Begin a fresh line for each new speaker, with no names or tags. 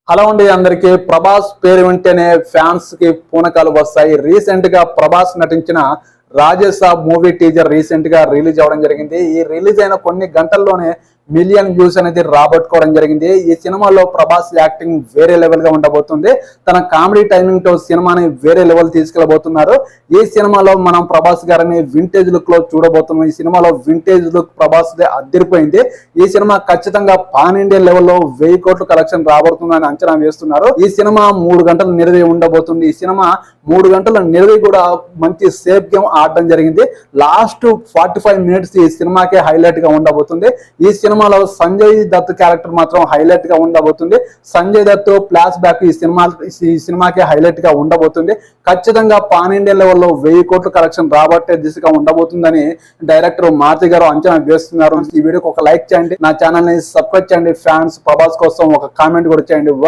Hello అండి అందరికి. ప్రభాస్ పేరు వింటేనే ఫ్యాన్స్ కి పూనకాలు వస్తాయి. రీసెంట్ గా ప్రభాస్ నటించిన రాజసాబ్ మూవీ టీజర్ రీసెంట్ గా రిలీజ్ అవ్వడం జరిగింది. ఈ రిలీజ్ అయిన కొన్ని గంటల్లోనే మిలియన్ వ్యూస్ అనేది రాబట్టుకోవడం జరిగింది. ఈ సినిమాలో ప్రభాస్ యాక్టింగ్ వేరే లెవెల్ గా ఉండబోతుంది. తన కామెడీ టైమింగ్ తో సినిమాని వేరే లెవెల్ తీసుకెళ్లబోతున్నారు. ఈ సినిమాలో మనం ప్రభాస్ గారిని వింటేజ్ లుక్ లో చూడబోతున్నాం. ఈ సినిమాలో వింటేజ్ లుక్ ప్రభాస్ అదిరిపోయింది. ఈ సినిమా ఖచ్చితంగా పాన్ ఇండియా లెవెల్లో 1000 కోట్ల కలెక్షన్ రాబోతుందని అంచనా వేస్తున్నారు. ఈ సినిమా 3 గంటల నిడివి ఉండబోతుంది. ఈ సినిమా 3 గంటల నిడివి కూడా మంచి సేఫ్ గేమ్ ఆడడం జరిగింది. లాస్ట్ 45 మినిట్స్ ఈ సినిమాకే హైలైట్ గా ఉండబోతుంది. ఈ సినిమాలో సంజయ్ దత్ క్యారెక్టర్ మాత్రం హైలైట్ గా ఉండబోతుంది. సంజయ్ దత్ ఫ్లాష్ బ్యాక్ ఈ సినిమాకే హైలైట్ గా ఉండబోతుంది. ఖచ్చితంగా పాన్ ఇండియా లెవెల్లో 1000 కోట్ల కలెక్షన్ రాబట్టే దిశగా ఉండబోతుందని డైరెక్టర్ మారుతి గారు అంచనా వేస్తున్నారు. ఈ వీడియోకి ఒక లైక్ చేయండి, నా ఛానల్ ని సబ్స్క్రైబ్ చేయండి. ఫ్యాన్స్ ప్రభాస్ కోసం ఒక కామెంట్ కూడా చేయండి.